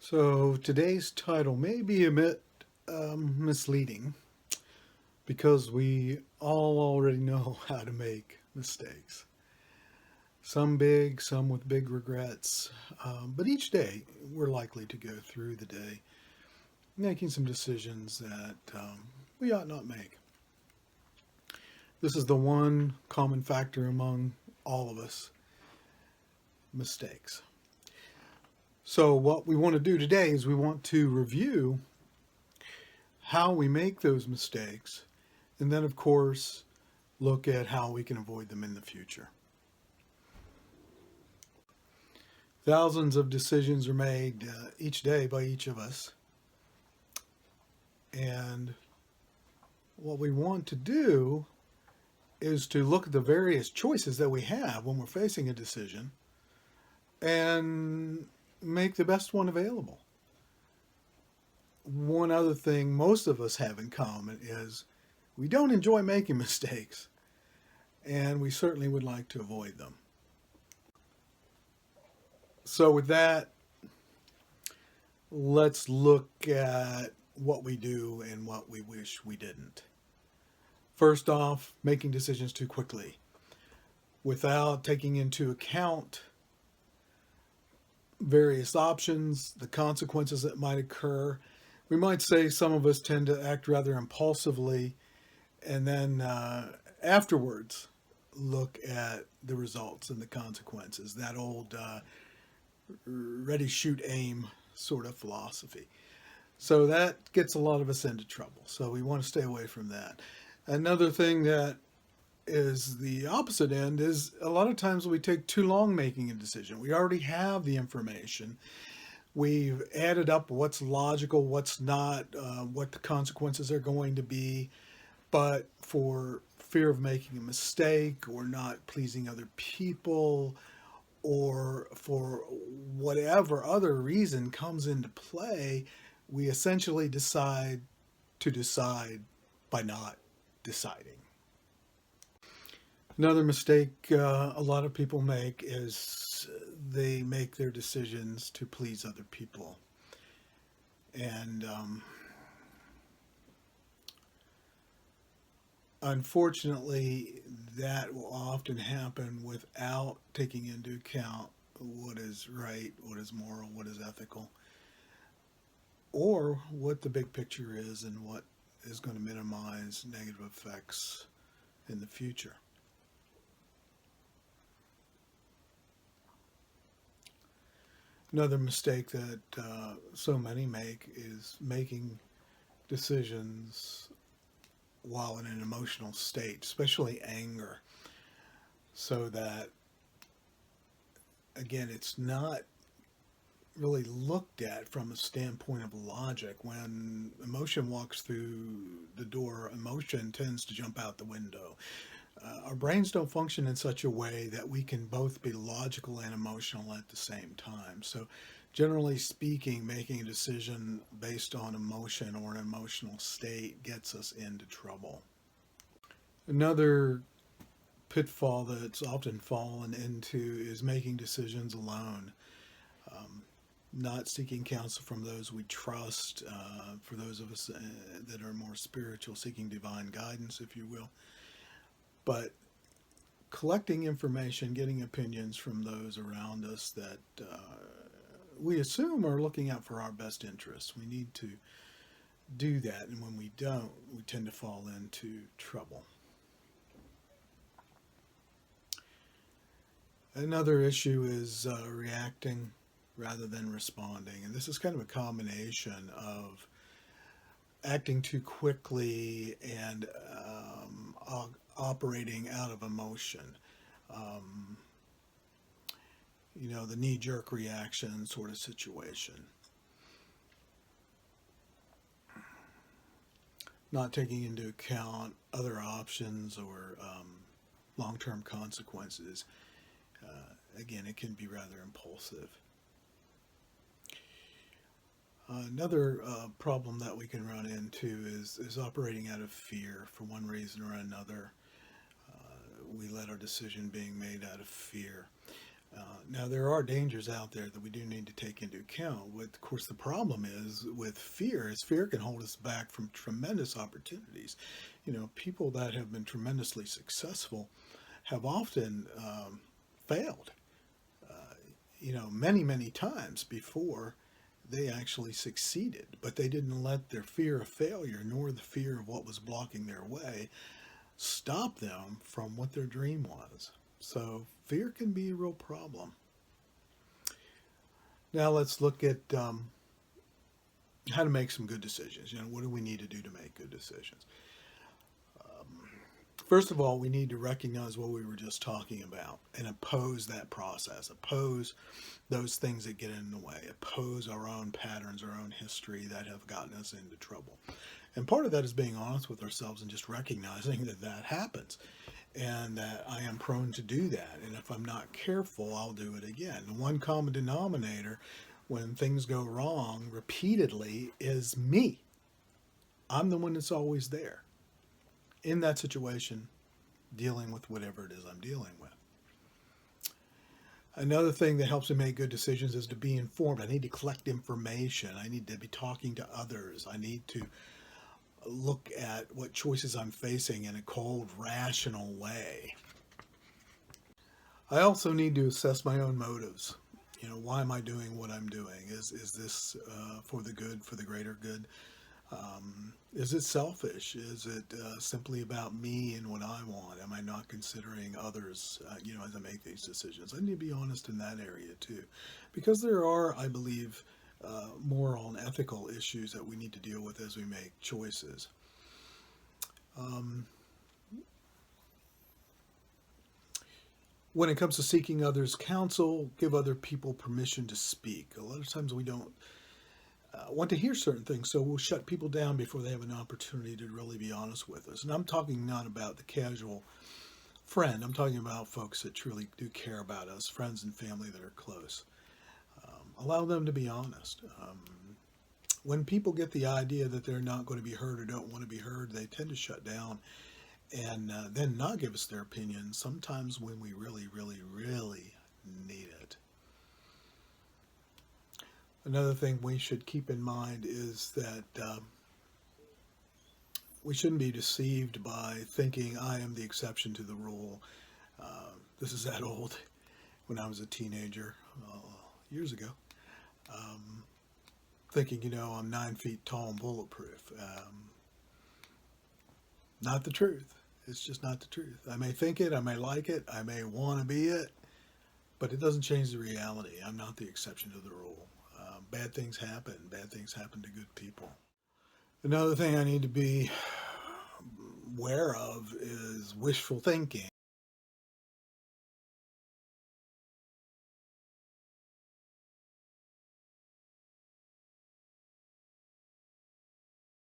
So today's title may be a bit misleading because we all already know how to make mistakes. Some big, some with big regrets. But each day we're likely to go through the day making some decisions that we ought not make. This is the one common factor among all of us: mistakes. So, what we want to do today is we want to review how we make those mistakes, and then, of course, look at how we can avoid them in the future. Thousands of decisions are made each day by each of us. And what we want to do is to look at the various choices that we have when we're facing a decision and make the best one available. One other thing most of us have in common is we don't enjoy making mistakes, and we certainly would like to avoid them. So, with that, let's look at what we do and what we wish we didn't. First off, making decisions too quickly without taking into account various options, the consequences that might occur. We might say some of us tend to act rather impulsively and then afterwards look at the results and the consequences. That old ready, shoot, aim sort of philosophy. So that gets a lot of us into trouble. So we want to stay away from that. Another thing that is the opposite end is a lot of times we take too long making a decision. We already have the information. We've added up what's logical, what's not, what the consequences are going to be. But for fear of making a mistake or not pleasing other people, or for whatever other reason comes into play, we essentially decide to decide by not deciding. Another mistake a lot of people make is they make their decisions to please other people. And unfortunately, that will often happen without taking into account what is right, what is moral, what is ethical, or what the big picture is and what is going to minimize negative effects in the future. Another mistake that so many make is making decisions while in an emotional state, especially anger, so that, again, it's not really looked at from a standpoint of logic. When emotion walks through the door, emotion tends to jump out the window. Our brains don't function in such a way that we can both be logical and emotional at the same time. So, generally speaking, making a decision based on emotion or an emotional state gets us into trouble. Another pitfall that's often fallen into is making decisions alone. Not seeking counsel from those we trust, for those of us that are more spiritual, seeking divine guidance, if you will. But collecting information, getting opinions from those around us that we assume are looking out for our best interests. We need to do that, and when we don't, we tend to fall into trouble. Another issue is reacting rather than responding, and this is kind of a combination of acting too quickly and operating out of emotion. Um, the knee jerk reaction sort of situation. Not taking into account other options or long term consequences. Again, it can be rather impulsive. Another problem that we can run into is operating out of fear for one reason or another. We let our decision being made out of fear. Now, there are dangers out there that we do need to take into account. What, of course, the problem is with fear is fear can hold us back from tremendous opportunities. People that have been tremendously successful have often failed, many, many times before they actually succeeded. But they didn't let their fear of failure nor the fear of what was blocking their way stop them from what their dream was. So fear can be a real problem. Now let's look at how to make some good decisions. What do we need to do to make good decisions? First of all, we need to recognize what we were just talking about and oppose that process, oppose those things that get in the way, oppose our own patterns, our own history that have gotten us into trouble. And part of that is being honest with ourselves and just recognizing that that happens and that I am prone to do that. And if I'm not careful, I'll do it again. The one common denominator when things go wrong repeatedly is me. I'm the one that's always there in that situation, dealing with whatever it is I'm dealing with. Another thing that helps me make good decisions is to be informed. I need to collect information. I need to be talking to others. I need to look at what choices I'm facing in a cold, rational way. I also need to assess my own motives. Why am I doing what I'm doing? Is this for the good, for the greater good? Is it selfish? Is it simply about me and what I want? Am I not considering others, as I make these decisions? I need to be honest in that area too, because there are, I believe, moral and ethical issues that we need to deal with as we make choices. When it comes to seeking others' counsel, give other people permission to speak. A lot of times we don't want to hear certain things, so we'll shut people down before they have an opportunity to really be honest with us. And I'm talking not about the casual friend. I'm talking about folks that truly do care about us, friends and family that are close. Allow them to be honest. When people get the idea that they're not going to be heard or don't want to be heard, they tend to shut down and then not give us their opinion, sometimes when we really, really, really need it. Another thing we should keep in mind is that we shouldn't be deceived by thinking I am the exception to the rule. This is that old. When I was a teenager, years ago, thinking, I'm 9 feet tall and bulletproof. Not the truth. It's just not the truth. I may think it, I may like it, I may want to be it, but it doesn't change the reality. I'm not the exception to the rule. Bad things happen. Bad things happen to good people. Another thing I need to be aware of is wishful thinking.